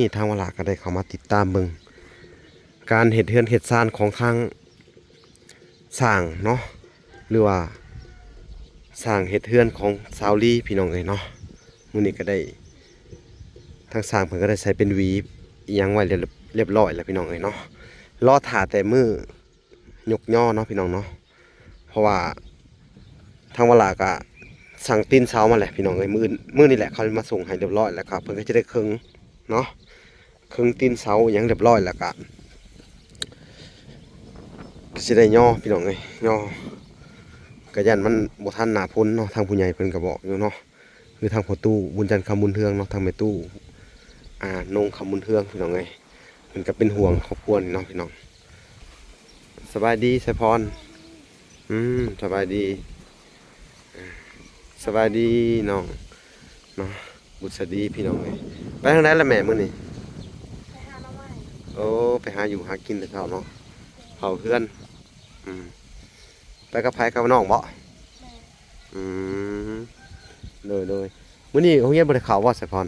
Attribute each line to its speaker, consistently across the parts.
Speaker 1: นี่ทางเวลาก็ได้เข้ามาติดตามเบิ่งการเฮ็ดเฮือนเฮ็ดซ่านของทางสร้างเนาะหรือว่าสร้างเฮ็ดเฮือนของสาวลีพี่น้องเอ้ยเนาะมื้อนี้ก็ได้ทางสร้างเพิ่นก็ได้ใช้เป็นหวีอิหยังไว้เรียบร้อยแล้วพี่น้องเอ้ยเนาะรอท่าแต่มื้อยกย่อเนาะพี่น้องเนาะเพราะว่าทางเวลาก็สั่งตีนเสามาแหละพี่น้องเอ้ยมื้อนี่แหละเขามาส่งให้เรียบร้อยแล้วครับเพิ่นก็จะได้ครึ่งเนาะครึ่งตีนเสาอิหยังเรียบร้อยแล้วก็สิได้ย่อพี่น้องเอ้ยย่อกระยันมันบ่ทันหน้าพ้นเนาะทางผู้ใหญ่เพิ่นก็บอกอยู่เนาะคือทางพ่อตู้บุญจันทร์คำบุญเทืองเนาะทางแม่ตู้นงคำบุญเทืองพี่น้องเอ้ยเพิ่นก็เป็นห่วงครอบครัวนี่เนาะพี่น้องสบายดีไสพรสบายดีสบายดีน้องเนาะบุษดีพี่น้องเอ้ยไปทางไหนล่ะแม่มื้อนี้
Speaker 2: ไปหาหน่อไม้
Speaker 1: โอ้ไปหาอยู่หากินแต่เช้าเนาะเผาเพื่อนไปกับไผกับน้องบ่
Speaker 2: แม่
Speaker 1: อืมเลยมื้อนี้โรงเรียนบ่ได้เข้าบ่ไสพร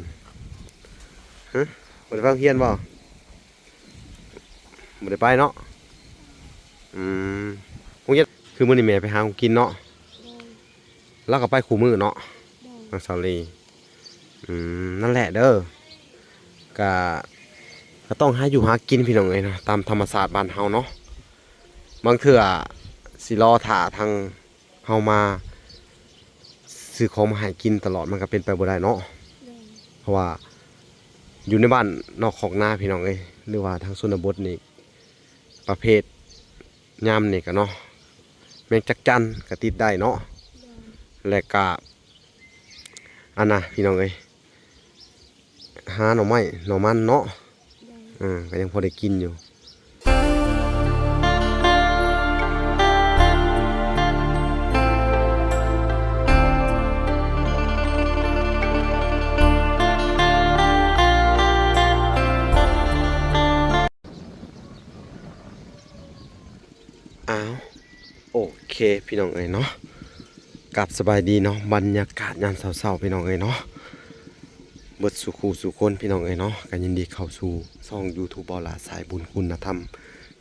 Speaker 1: ฮะบ่ได้ไปโรงเรียนบ่บ่ได้ไปเนาะโรงเรียนคือมื้อนี้แม่ไปหาของกินเนาะ
Speaker 2: โดย
Speaker 1: แล้วก็ไปคู่มื้อเนาะ
Speaker 2: โดย
Speaker 1: ทางเสาลีนั่นแหละเด้อก็ต้องหาอยู่หากินพี่น้องเอ้ยเนาะตามธรรมชาติบ้านเฮาเนาะบางเทื่อสิรอท่าทางเฮามาซื้อของมาให้กินตลอดมันก็เป็นไปบ่ได้เนาะ
Speaker 2: โดย
Speaker 1: เพราะว่าอยู่ในบ้านนอกของนาพี่น้องเอ้ยหรือว่าทางชนบทนี่ประเภทยามนี่ก็เนาะแมงจักจั่นก็ติดได้เนาะ
Speaker 2: โดย
Speaker 1: และก็อันน่ะพี่น้องเอ้ยหาหน่อไม้หน่อมันเนาะ
Speaker 2: โดย
Speaker 1: ก็ยังพอได้กินอยู่อ้าวโอเคพี่น้องเอ้ยเนาะกลับสบายดีเนาะบรรยากาศยามเช้าๆพี่น้องเอ้ยเนาะเบิดสุขูสุคนพี่น้องเอ้ยเนาะกันยินดีเข้าสู่ช่อง YouTube บอลาสายบุญคุณธรรม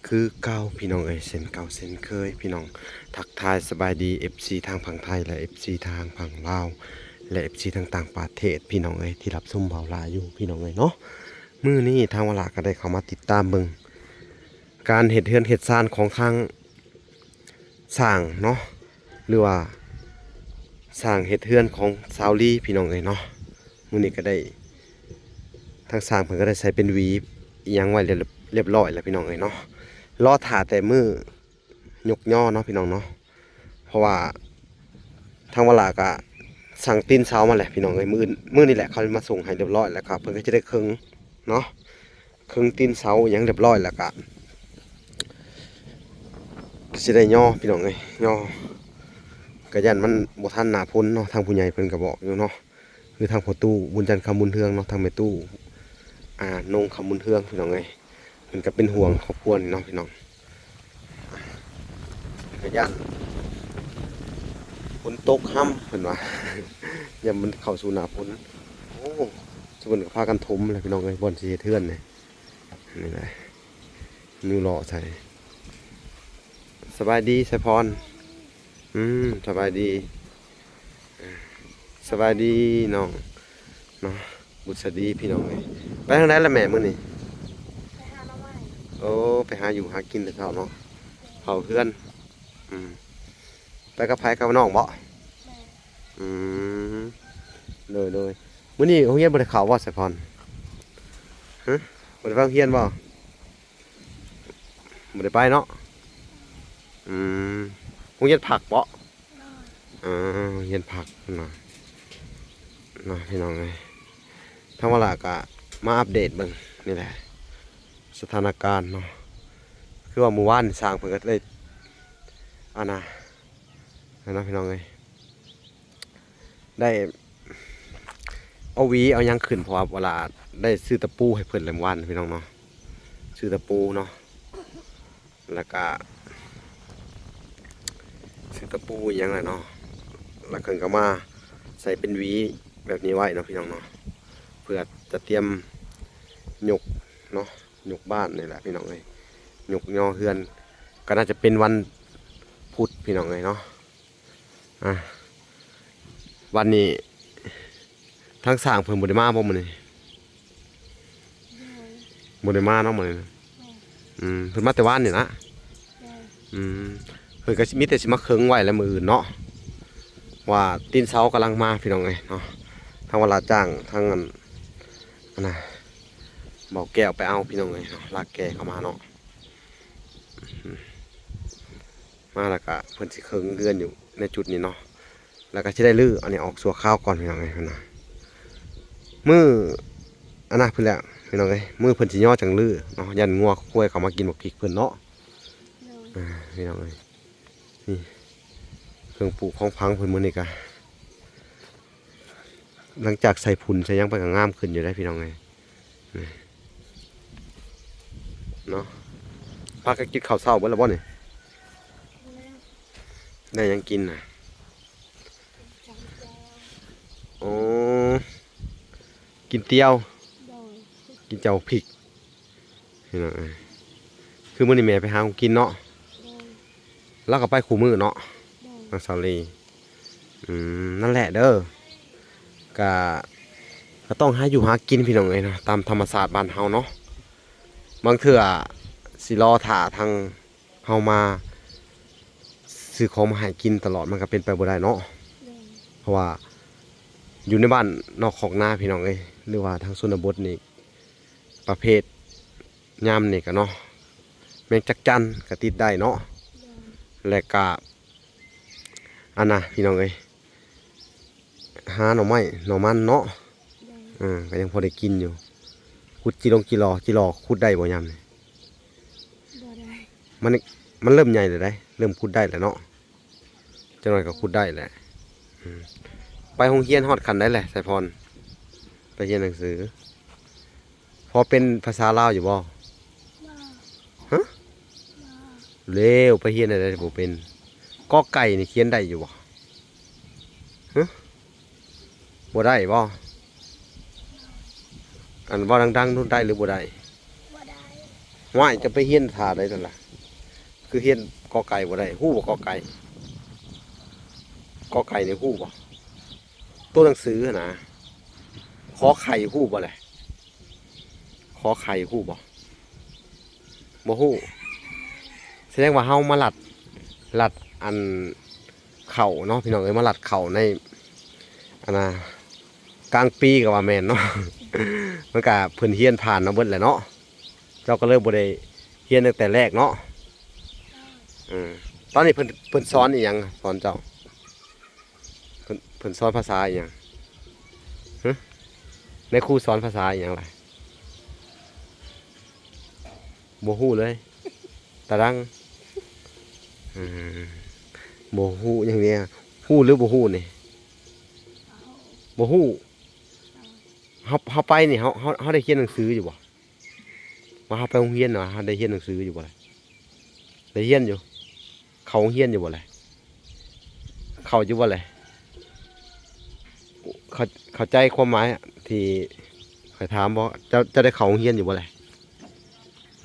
Speaker 1: คือเก่าพี่น้องเอ้ยเส้นเก่าเส้นเคยพี่น้องทักทายสบายดี FC ทางฝั่งไทยและ FC ทางฝั่งลาวและ FC ทางต่างประเทศพี่น้องเอ้ยที่รับชมเบาลาอยู่พี่น้องเอ้ยเนาะมื้อนี้ทางเวลาก็ได้เข้ามาติดตามเบิ่งการเฮ็ดเฮือนเฮ็ดซ่านของทางสร้างเนาะหรือว่าสร้างเฮ็ดเฮือนของสาวลีพี่น้องเอ้ยเนาะมื้อนี้ก็ได้ทางสร้างเพิ่นก็ได้ใช้เป็นหวีอิหยังไว้เรียบร้อยแล้วพี่น้องเอ้ยเนาะรอท่าแต่มื้อยกย่อเนาะพี่น้องเนาะเพราะว่าทางเวลาก็สั่งตีนเสามาแหละพี่น้องเอ้ยมื้อนี่แหละเขามาส่งให้เรียบร้อยแล้วครับเพิ่นก็จะได้ครึ่งเนาะครึ่งตีนเสาอิหยังเรียบร้อยแล้วก็สิได้ย่อพี่น้องเอ้ยย่อกระยันมันบ่ทันหน้าพ้นเนาะทางผู้ใหญ่เพิ่นก็บอกอยู่เนาะคือทางพ่อตู้บุญจันทร์คำบุญเทืองเนาะทางแม่ตู้นงคำบุญเทืองพี่น้องเอ้ยเพิ่นก็เป็นห่วงครอบครัวนี่เนาะพี่น้องกระยันฝนตกค่ำเพิ่นว่า ยามมันเข้าสู่หน้าฝนโอ้สุเพิ่นก็พากันถมแหละพี่น้องเอ้ยบ่อนสิเฮ็ดเทือนนี่แหละนิวเลาะใส่สบายดีไสพรสบายดีสบายดีน้องเนาะบุษดีพี่น้องเอ้ยไปทางไหนล่ะแม่มื้อนี้
Speaker 2: ไปหาหน่อไม้
Speaker 1: โอ้ไปหาอยู่หากินแต่เช้าเนาะเผาเพื่อนไปกับไผกับน้องบ่
Speaker 2: แม่
Speaker 1: อืมเลยมื้อนี้โรงเรียนบ่ได้เข้าบ่ไสพรฮะบ่ได้ไปโรงเรียนบ่บ่ได้ไปเนาะโรงเรียนผักบ่
Speaker 2: โดย
Speaker 1: โรงเรียนผักเนาะพี่น้องเอ้ยทางเวลาก็มาอัปเดตเบิ่งนี่แหละสถานการณ์เนาะคือว่าหมู่บ้านสร้างเพิ่นก็ได้นะพี่น้องเอ้ยได้เอาหวีเอาหยังขึ้นเพราะว่าเวลาได้ซื้อตะปูให้เพิ่นหลายวันพี่น้องเนาะซื้อตะปูเนาะแล้วก็ซื้อตะปูอหยังไงเนาะแล้วเพิ่นก็มาใส่เป็นหวีแบบนี้ไว้เนาะพี่น้องเนาะเพื่อจะเตรียม ยกเนาะยกบ้านนี่แหละพี่น้องเอ้ยยกย่อเฮือนก็น่าจะเป็นวันพุธพี่น้องเอ้ยเนาะอ่ะวันนี้ทั้งสร้างเพิ่นบ่ได้มาบ่มื้อนี้
Speaker 2: โดย
Speaker 1: บ่ได้มาเนาะมื้อนี้
Speaker 2: แม่
Speaker 1: เพิ่นมาแต่ว่านนี่นะ
Speaker 2: โดย
Speaker 1: เพิ่นก็สิมีแต่สิมาเคิงไว้แล้วมื้ออื่นเนาะว่าตีนเสากำลังมาพี่น้องเอ้ยเนาะทางเวลาจ้างทางอันน่ะเบาแก้วไปเอาพี่น้องเอ้ยเนาะลากแกเข้ามาเนาะมาแล้วก็เพิ่นสิเคิงเรือนอยู่ในจุดนี้เนาะแล้วก็สิได้ลื้ออันนี้ออกสัวข้าวก่อนพี่น้องเอ้ยเพิ่นน่ะมื้ออันน่ะเพิ่นแหละพี่น้องเอ้ยมื้อเพิ่นสิย่อจังลื้อเนาะยันงัวควายเข้ามากินบักพริกเพิ่นเนาะ
Speaker 2: โดย
Speaker 1: พี่น้องเอ้ยนี่เครื่องปลูกของพังเพิ่นมื้อนี้ก็หลังจากใส่ฝุ่นใส่หยังไปก็งามขึ้นอยู่ได้พี่น้องเอ้ยนี่เนาะพากันกินข้าวเช้าเบิดแล้วบ่นี่
Speaker 2: แล้ว
Speaker 1: ได้หยังกินน่ะ
Speaker 2: จังแจว
Speaker 1: อ๋อกินเตี๋ยว
Speaker 2: โดย
Speaker 1: กินเจ้าพริกพี่น้องเอ้ยคือมื้อนี้แม่ไปหาของกินเนาะ
Speaker 2: โดย
Speaker 1: แล้วก็ไปคู่มื้อเนาะ
Speaker 2: โดย
Speaker 1: นางสาวลีนั่นแหละเด้อก็ก็ต้องหาอยู่หากินพี่น้องเอ้ยเนาะตามธรรมศาสตร์บ้านเฮาเนาะบางเทื่อสิรอท่าทางเฮามาซื้อของมาให้กินตลอดมันก็เป็นไปบ่ได้เนาะ
Speaker 2: โดย
Speaker 1: เพราะว่าอยู่ในบ้านนอกของนาพี่น้องเอ้ยหรือว่าทางชนบทนี่ประเภทยามนี่ก็เนาะแมงจักจั่นก็ติดได้เนาะ
Speaker 2: โดย
Speaker 1: และก็อันน่ะพี่น้องเอ้ยหาหน่อไม้หน่อมันเนาะ
Speaker 2: โดย
Speaker 1: ก็ยังพอได้กินอยู่ขุดจิรอขุดได้บ่ยามนี่
Speaker 2: บ่ได้
Speaker 1: มันมันเริ่มใหญ่เลยได้เริ่มขุดได้แล้วเนาะจังหน่อยก็ขุดได้แหละไปโรงเรียนฮอดคันได้แหละสายพรไปเรียนหนังสือ พอเป็นภาษาลาวอยู่บ่
Speaker 2: มา
Speaker 1: ฮะ
Speaker 2: มา
Speaker 1: เร็วไปเรียนอะไรบ่เป็นกอไก่นี่เขียนได้อยู่บ่ฮะบ่ได้บ่อันบ่ดังๆนู่นได้หรือบ่ได้
Speaker 2: บ่ได้
Speaker 1: ว่ายจะไปเรียนท่าได้นั่นล่ะคือเรียนกอไก่บ่ได้ฮู้บ่กอไก่กอไก่นี่ฮู้บ่ตัวหนังสือนะขอไข่ฮู้บ่แหละขอไข่ฮู้บ่บ่ฮู้แสดงว่าเฮามาลัดอันเข่าเนาะพี่น้องเอ้ยมาลัดเข่าในอันน่ะกลางปีก็ว่าแม่นเนาะ มันก็เพิ่นเฮียนผ่านมาเบิดแหละเนาะเจ้าก็เลยบ่ได้เฮียนตั้งแต่แรกเนาะตอนนี้เพิ่นสอนอีหยังสอนเจ้าเพิ่นสอนภาษาอีหยังฮะในครูสอนภาษาอีหยังล่ะบ่ฮู้เลยตาดังบ่ฮู้อย่างเนี้ยฮู้หรือบ่ฮู้นี่
Speaker 2: เอา
Speaker 1: บ่ฮู้เฮาไปนี่เฮาได้เรียนหนังสืออยู่บ่ว่าเฮาไปโรงเรียนน่ะเฮาได้เรียนหนังสืออยู่บ่ล่ะได้เรียนอยู่เข้าโรงเรียนอยู่บ่ล่ะเข้าอยู่บ่ล่ะเข้าใจความหมายที่ข้อยถามบ่เจ้าได้เข้าโรงเรียนอยู่บ่ล่ะ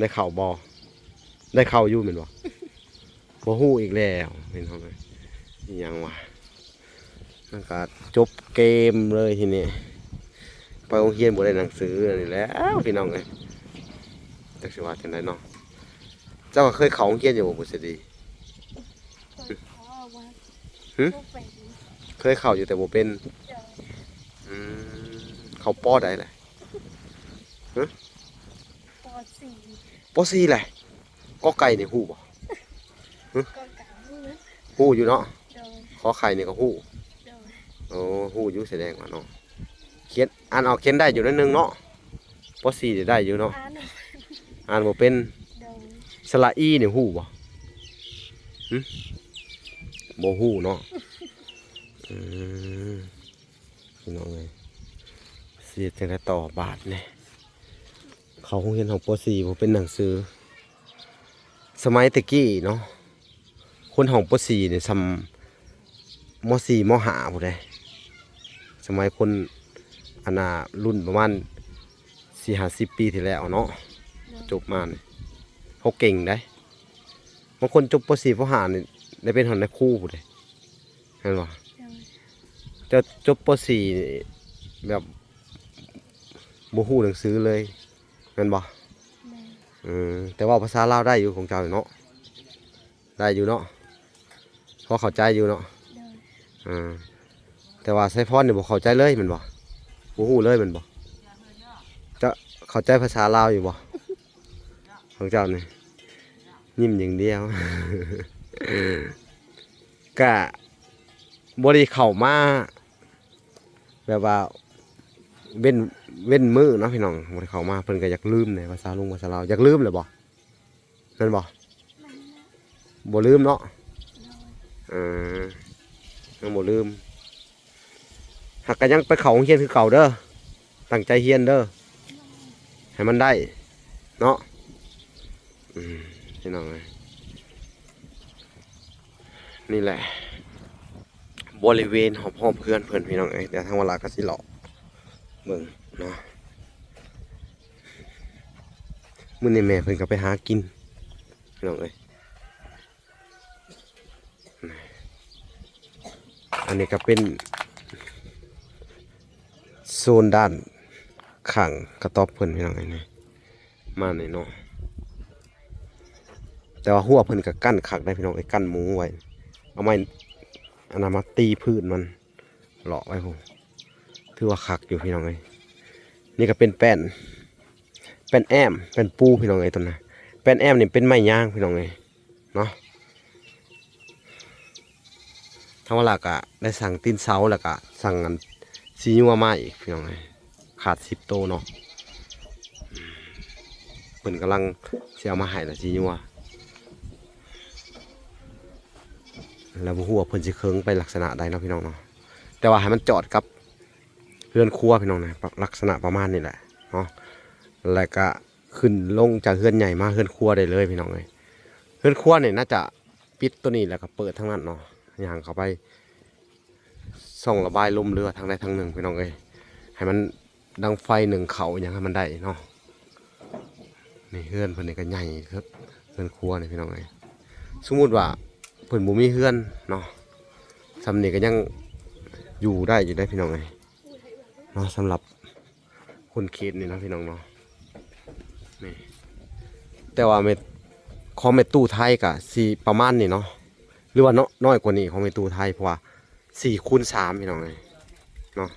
Speaker 1: ได้เข้าบ่ได้เข้าอยู่แม่นบ่บ่ฮู้อีกแล้วแม่นบ่อีหยังวะมันก็จบเกมเลยทีนี้ไปโรงเรียนบ่ได้หนังสือนี่แหล้วพี่น้องเอ้ยจักสิว่าจังได๋เนาะเจ้าก็เคยเข้าโรงเรียนอยู่บ่บุษดี
Speaker 2: ตัวขอว่า
Speaker 1: หึ
Speaker 2: บ่เป็น
Speaker 1: เคยเข้าอยู่แต่บ่เป็น
Speaker 2: โดย
Speaker 1: เข้าปอใดแหละ
Speaker 2: ป .4
Speaker 1: ปอ4แหละกอไก่นี่ฮู้บ่
Speaker 2: ก็กะฮู้
Speaker 1: ฮู้อยู่เนาะ
Speaker 2: โดย
Speaker 1: ขอไข่นี่ก็ฮู้
Speaker 2: โดย
Speaker 1: โอ้ฮู้อยู่แสดงว่าเนาะเขียนอ่านออกเขียนได้อยู่นิดนึงเนาะปอ4นี่ได้อยู่เนาะ
Speaker 2: อ่านบ่
Speaker 1: อ่านบ่เป็น
Speaker 2: โดย
Speaker 1: สระอีนี่ฮู้บ่หึบ่ฮู้เนาะพี่น้องเอ้ยเสียจังได๋ต่อบาทนี่เขาคงเรียนของป .4 บ่เป็นหนังสือ สมัยตะกี้เนาะคนของป .4 นี่ซำม .4 ม .5 พุ่นเด้สมัยคนอันน่ะรุ่นประมาณ 40-50 ปีที่แล้วเนาะ
Speaker 2: โดย
Speaker 1: จบมานี่เขาเก่งได้บางคนจบป .4 ป .5 นี่ได้เป็นหัวหน้าครูพุ่นเด้เห็นบ่
Speaker 2: โดย
Speaker 1: จะจบป .4 นี่แบบบ่ฮู้หนังสือเลยแม่นบ่
Speaker 2: โดย
Speaker 1: แต่ว่าภาษาลาวได้อยู่ของเจ้าเนาะได้อยู่เนาะพอเข้าใจอยู่เนาะ
Speaker 2: โดย
Speaker 1: แต่ว่าไซพรนี่บ่เข้าใจเลยแม่นบ่บ่ฮู้เลยแม่นบ่จะเข้าใจภาษาลาวอยู่บ่ของเจ้านี่ยิ้มอย่างเดียว ก็บ่ได้เข้ามาแบบว่าเว้นมือเนาะพี่น้องบ่ได้เข้ามาเพิ่นก็อยากลืมในภาษาภาษาลาวอยากลืมเลยบ่แม่นบ่
Speaker 2: มันนะ
Speaker 1: บ่ลืมเนาะ
Speaker 2: โดย
Speaker 1: ยังบ่ลืมหากก็ยังไปเข้าโรงเรียนคือเก่าเด้อตั้งใจเรียนเด้อให้มันได้เนาะพี่น้องเอ้ยนี่แหละบริเวณหอบๆเพื่อนเพิ่นพี่น้องเอ้ยแต่ทางเวลาก็สิเลาะเบิ่งเนาะมื้อนี้แม่เพิ่นก็ไปหากินพี่น้องเอ้ยอันนี้ก็เป็นโซนด้านข้างกระต๊อบเพิ่นพี่น้องเอ้ยนี่มานี่เนาะแต่ว่าหัวเพิ่นก็กั้นคักได้พี่น้องเอ้ยกั้นหมูไว้เอาไม้อันนั้นมาตีพื้นมันเลาะไว้ผมถือว่าคักอยู่พี่น้องเอ้ยนี่ก็เป็นแป้นแอมเป็นปูพี่น้องเอ้ยต้นนะแป้นแอมนี่เป็นไม้ย่างพี่น้องเอ้ยเนาะทั้งเวลาก็ได้สั่งตีนเสาแล้วก็สั่งอันซีนัวมาอีกพี่น้องเอ้ยขาด10 โตเนาะเพิ่นกำลังสิเอามาให้ละซีนัวแล้วบ่ฮู้ว่าเพิ่นสิเคิงไปลักษณะใดเนาะพี่น้องเนาะแต่ว่าให้มันจอดกับเรือนครัวพี่น้องนะลักษณะประมาณนี้แหละเนาะแล้วก็ขึ้นลงจากเรือนใหญ่มาเรือนครัวได้เลยพี่น้องเอ้ยเรือนครัวนี่น่าจะปิดตัวนี้แล้วก็เปิดทั้งนั้นเนาะย่างเข้าไปส่องระบายลมเรือทางใดทางหนึ่งพี่น้องเอ้ยให้มันดังไฟหนึ่งเขาอย่างให้มันได้เนาะนี่เรือนเพิ่นนี่ก็ใหญ่ครับเรือนครัวนี่พี่น้องเอ้ยสมมุติว่าเพิ่นบ่มีเฮือนเนาะสำนี้ก็ยังอยู่ได้พี่น้องเอ้ยเนาะสำหรับคนเขตนี่นะพี่น้องเนาะนี่แต่ว่าของเมตู้ไทยก็สิประมาณนี้เนาะหรือว่าน้อยกว่านี้ของเมตู้ไทยเพราะว่า4คูณ 3พี่น้องเอ้ยเนาะ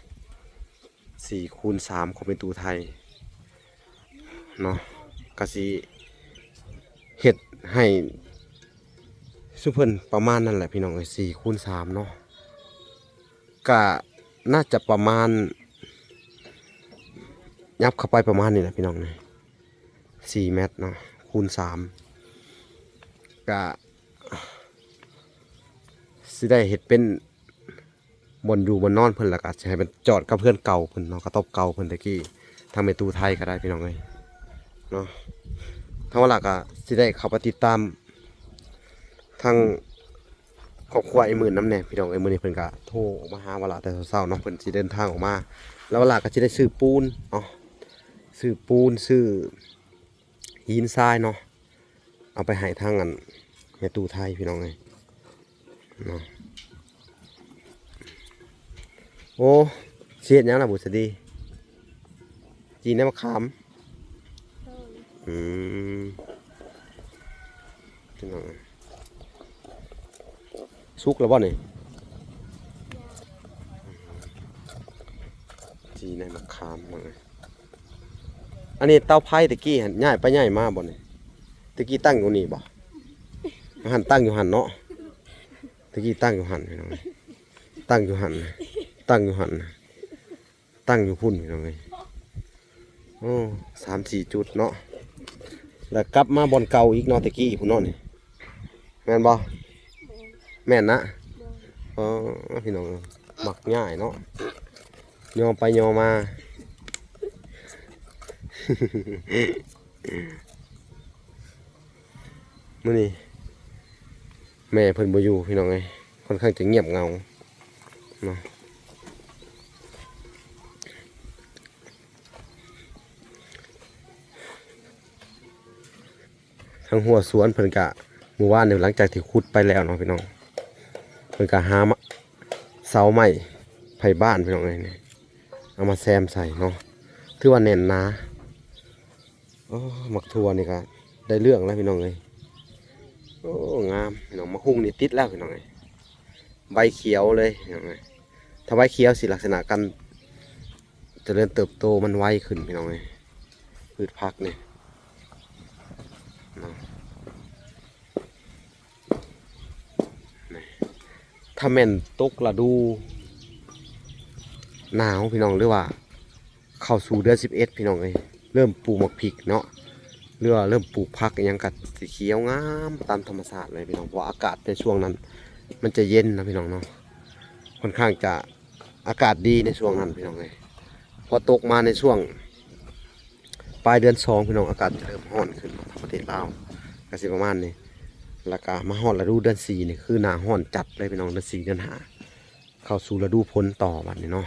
Speaker 1: 4คูณ 3ของเมตู้ไทยเนาะก็สิเฮ็ดให้ซุเพิ่นประมาณนั่นแหละพี่น้องเอ้ย4คูณ 3เนาะก็น่าจะประมาณยับเข้าไปประมาณนี้แหละพี่น้องเอ้ย4 เมตรเนาะคูณ 3ก็สิได้เฮ็ดเป็นบนอยู่บนนอนเพิ่นแล้วก็สิให้เป็นจอดกับเพื่อนเก่าเพิ่นเนาะกระต๊อบเก่าเพิ่นตะกี้ทางเมตู้ไทยก็ได้พี่น้องเอ้ยเนาะทางว่าหลักก็สิได้เข้าไปติดตามทางครอบครัวไอ้หมื่นน้ำแหน่พี่น้องไอ้หมื่นนี่เพิ่นก็โทรมาหาเวลาแต่เช้าๆเนาะเพิ่นสิเดินทางออกมาแล้วเวลาก็สิได้ซื้อปูนเนาะซื้อปูนซื้อหินทรายเนาะเอาไปให้ทางอันแม่ตู้ไทยพี่น้องเอ้ยเนาะโอ้เสียดหยังล่ะบุษดีจีนน้ำมะขาม
Speaker 2: โดย
Speaker 1: พี่น้องสุกแล้วบ่นี่จีนน้ำมะขามมาเลยอันนี้เตาไผ่ตะกี้หันง่ายไปง่ายมาบ่นี่ตะกี้ตั้งอยู่นี่บ่หันตั้งอยู่หันเนาะตะกี้ตั้งอยู่หันพี่น้องตั้งอยู่หันตั้งอยู่หันตั้งอยู่พุ่นพี่น้องเอ้ยโอ้3-4 จุดเนาะแล้วกลับมาบอนเก่าอีกเนาะตะกี้พุ่นเนาะนี่แม่นบ่แม่นนะ
Speaker 2: โดย
Speaker 1: อ๋อพี่น้องมักง่ายเนาะยอมไปยอมมา มื้อนี้แม่เพิ่นบ่อยู่พี่น้องเอ้ยค่อนข้างจะเงียบเหงาเนาะ ทางหัวสวนเพิ่นก็เมื่อวานนี่หลังจากที่ขุดไปแล้วเนาะพี่น้องเพิ่นก็หาเสาไม้ไผบ้านพี่น้องเอ้ยนี่เอามาแซมใส่เนาะถือว่าแน่นหนาโอ้หมักทั่วนี่ก็ได้เรื่องแล้วพี่น้องเอ้ยโอ้งามพี่น้องมะฮุ่งนี่ติดแล้วพี่น้องเอ้ยใบเขียวเลยพี่น้องเอ้ยถ้าใบเขียวสิลักษณะการเจริญเติบโตมันไวขึ้นพี่น้องเอ้ยพืชผักนี่เนาะนี่ถ้าแม่นตกฤดูหนาวพี่น้องหรือว่าเข้าสู่เดือน11พี่น้องเอ้ยเริ่มปลูกหมักพริกเนาะหรือว่าเริ่มปลูกผักอหยังกัดสีเขียวงามตามธรรมชาติเลยพี่น้องเพราะอากาศในช่วงนั้นมันจะเย็นนะพี่น้องเนาะค่อนข้างจะอากาศดีในช่วงนั้นพี่น้องเอ้ยพอตกมาในช่วงปลายเดือน2พี่น้องอากาศจะเริ่มร้อนขึ้นทางประเทศลาวก็สิประมาณนี้แล้วก็มาฮอดฤดูเดือน4นี่คือหน้าร้อนจัดเลยพี่น้องเดือน4เดือน5เข้าสู่ฤดูฝนต่อบัดนี้เนาะ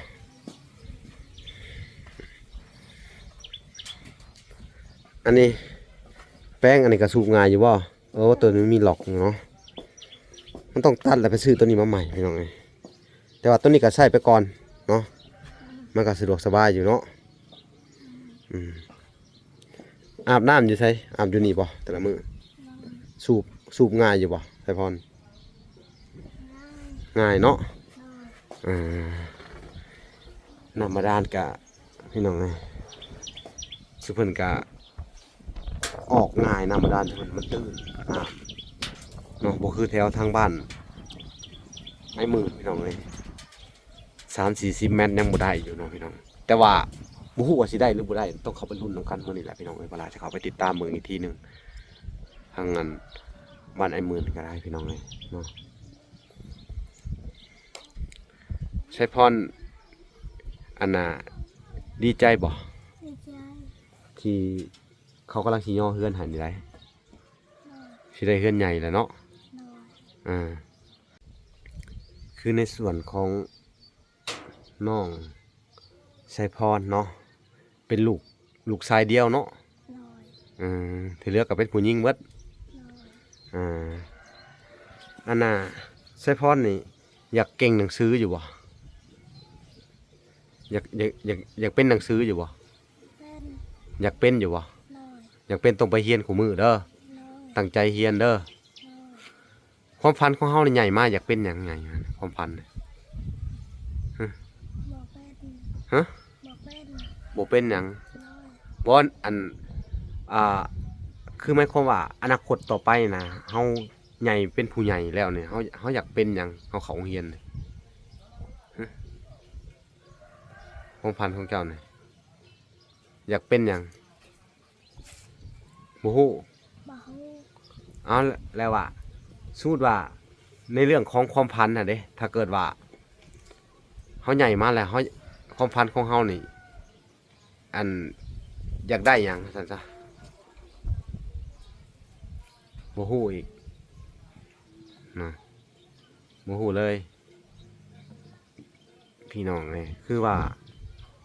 Speaker 1: อันนี้แป้งอันนี้ก็สูบง่ายอยู่บ่ตัวนี้มีหลอกเนาะมันต้องตัดแล้วไปซื้อตัวนี้มาใหม่พี่น้องเอ้ยแต่ว่าตัวนี้ก็ใช้ไปก่อนเนาะมันก็สะดวกสบายอยู่เนาะอาบน้ำอยู่ใช่อาบอยู่นี่บ่แต่ละมื้อสูบง่ายอยู่บ่ไสพรง่ายเนาะน้ำบาดาลกะพี่น้องเอ้ยสุเพิ่นกะออกง่ายน้ำบาดาลมันตื้นน้ำเนาะบ่คือแถวทางบ้านไอ้มือพี่น้องเอ้ย30-40 เมตรยังบ่ได้อยู่เนาะพี่น้องแต่ว่าบ่ฮู้ว่าสิได้หรือบ่ได้ต้องเข้าไปลุ้นนำกันมื้อนี้แหละพี่น้องเอ้ยเวลาจะเข้าไปติดตามเบิ่งอีกทีนึงทางนั้นบ้านไอ้มือก็ได้พี่น้องเอ้ยเนาะใช่พรอันน่ะดีใจบ่
Speaker 2: ดีใจ
Speaker 1: ที่เขากำลังสิย่อเฮือนหันนี่ได้
Speaker 2: โดย
Speaker 1: สิได้เฮือนใหญ่แล้วเนาะ
Speaker 2: โดย
Speaker 1: คือในส่วนของน้องไซพรเนาะเป็นลูกชายเดียวเนาะ
Speaker 2: โดย
Speaker 1: ที่เหลือก็เป็นผู้หญิงเบิด
Speaker 2: โดย
Speaker 1: อันน่ะไซพรนี่อยากเก่งหนังสืออยู่บ่อยากเป็นหนังสืออยู่บ่
Speaker 2: เป็น
Speaker 1: อยากเป็นอยู่บ่
Speaker 2: โดย
Speaker 1: อยากเป็นต้องไปเรียนคู่มือเด้อ
Speaker 2: โดย
Speaker 1: ตั้งใจเรียนเด้อ
Speaker 2: โดย
Speaker 1: ความฝันของเฮานี่ใหญ่มากอยากเป็นหยังไงความฝันน่ะ
Speaker 2: บอกเป็น
Speaker 1: ฮะ
Speaker 2: บอกเป็น
Speaker 1: บ่เป็นหยัง
Speaker 2: โดย
Speaker 1: บ่อันคือหมายความว่าอนาคตต่อไปนะเฮาใหญ่เป็นผู้ใหญ่แล้วเนี่ยเฮาอยากเป็นหยังเฮาเข้าโรงเรียนเนี่ยฮะความฝันของเจ้าเนี่ยอยากเป็นหยังบ่ฮู้
Speaker 2: บอกฮู้
Speaker 1: เอาแล้วว่าสมมุติว่าในเรื่องของความฝันน่ะเด้ถ้าเกิดว่าเฮาใหญ่มาแล้วเฮาความฝันของเฮานี่อันอยากได้หยังซั่นซะบ่ฮู้อีกนะบ่ฮู้เลยพี่น้องเลยคือว่า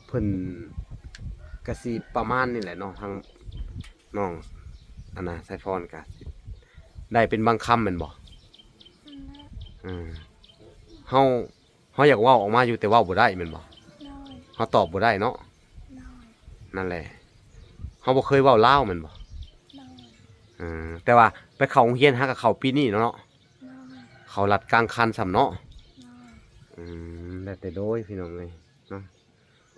Speaker 1: เพิ่นก็สิประมาณนี่แหละเนาะทางน้องอันน่ะไซฟอนก็สิได้เป็นบางคำแม่นบ่
Speaker 2: อันนั้น
Speaker 1: อืมเฮาอยากเว้าออกมาอยู่แต่เว้าบ่ได้แม่นบ่
Speaker 2: โดย
Speaker 1: เฮาตอบบ่ได้เนาะ
Speaker 2: โดย
Speaker 1: นั่นแหละเฮาบ่เคยเว้าลาวแม่นบ่
Speaker 2: โดย
Speaker 1: แต่ว่าไปเข้าโรงเรียนหากับเข้าปีนี้เนาะ
Speaker 2: โดย
Speaker 1: เขารัดกลางคันซ้ำเนาะ
Speaker 2: โดย
Speaker 1: แล้วแต่โดยพี่น้องเอ้ยเนาะ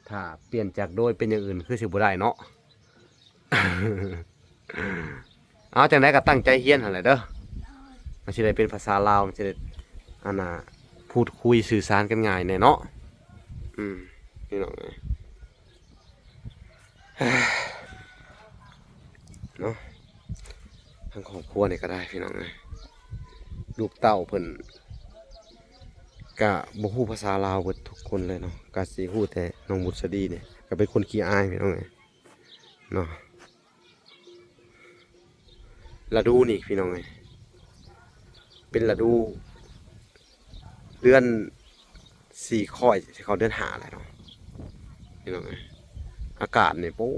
Speaker 1: ถ้าเปลี่ยนจากโดยเป็นอย่างอื่นคือสิบ่ได้เนาะ เอาจังได๋ก็ตั้งใจเรียนหั่นแหละเด้อ
Speaker 2: โดย
Speaker 1: มันสิได้เป็นภาษาลาวมันสิได้อันน่ะพูดคุยสื่อสารกันง่ายแน่เนาะพี่น้องเอ้ย เนาะทางครอบครัวนี่ก็ได้พี่น้องเอ้ยลูกเต้าเพิ่นก็บ่ฮู้ภาษาลาวเบิดทุกคนเลยเนาะก็สิฮู้แต่น้องบุษดีเนี่ยก็เป็นคนขี้อายพี่น้องเอ้ยเนาะฤดูนี่พี่น้องเอ้ยเป็นฤดูเดือน4ค่อยสิเขาเดือน5แล้วเนาะพี่น้องเอ้ยอากาศนี่โอ้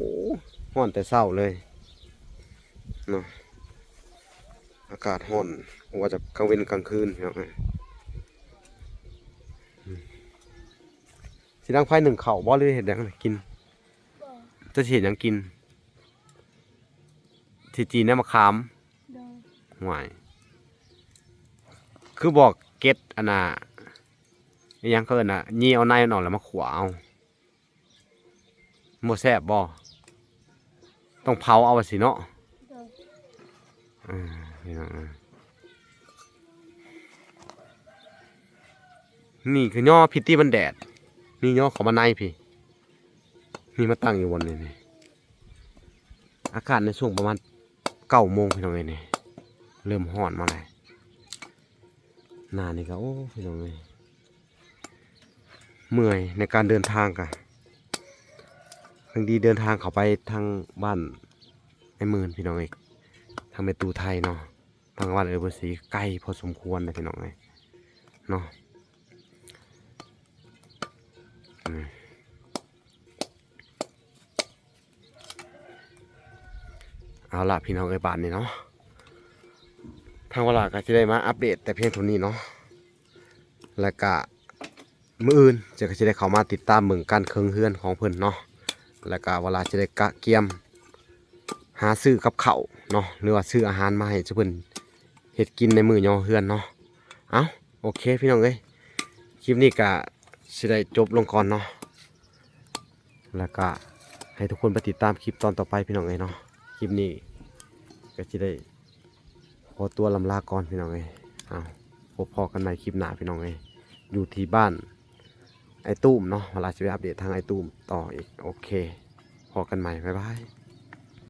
Speaker 1: ร้อนแต่เช้าเลยเนาะ อากาศร้อนว่าจะกลางเว้นกลางคืนพี่น้องเอ้ยสิดังไฟหนึ่งเข่าวบ่หรือเฮ็ดหยังกิน
Speaker 2: บ่
Speaker 1: จะสิเฮ็ดหยังกินที่จีนเนี่ยมะขาม
Speaker 2: โดย
Speaker 1: ห่วยคือบอกเก็ตอันน่ะอิหยังเขาเอิ้นน่ะยีเอาในมันออกแล้วมาขัวเอาบ่แซ่บบ่ต้องเผาเอาว่าสิเนาะ
Speaker 2: โดย
Speaker 1: พี่น้องนี่คือย่อพิตตี้มันแดดนี่ย่อเขามาในพี่นี่มาตั้งอยู่บนนี่นี่อากาศในช่วงประมาณ9 โมงพี่น้องเอ้ยนี่เริ่มร้อนมาแล้วหน้านี่ก็โอ้พี่น้องเอ้ยเมื่อยในการเดินทางกะบางทีเดินทางเข้าไปทางบ้านไอ้หมื่นพี่น้องเอ้ยทางเมตูไทยเนาะทางบ้านเออเบอร์สีใกล้พอสมควรนะพี่น้องเอ้ยเนาะเอาล่ะพี่น้องเอ้ยบ้านนี่เนาะทางเวลาก็จะได้มาอัปเดตแต่เพียงเท่านี้เนาะแล้วก็มื้ออื่นจะก็จะได้เข้ามาติดตามเบิ่งการเครื่องเฮือนของเพิ่นเนาะแล้วก็เวลาจะได้กะเกียมหาซื้อกับข้าวเนาะหรือว่าซื้ออาหารมาให้เพิ่นเฮ็ดกินในมื้อย่อเฮือนเนาะเอาโอเคพี่น้องเอ้ยคลิปนี้ก็สิได้จบลงก่อนเนาะแล้วก็ให้ทุกคนไปติดตามคลิปตอนต่อไปพี่น้องเอ้ยเนาะคลิปนี้ก็สิได้ขอตัวลำลาก่อนพี่น้องเอ้ยเอาพบพอกันใหม่คลิปหน้าพี่น้องเอ้ยอยู่ที่บ้านไอ้ตุ้มเนาะเวลาจะไปอัปเดตทางไอ้ตุ้มต่ออีกโอเคพอกันใหม่บ๊ายบาย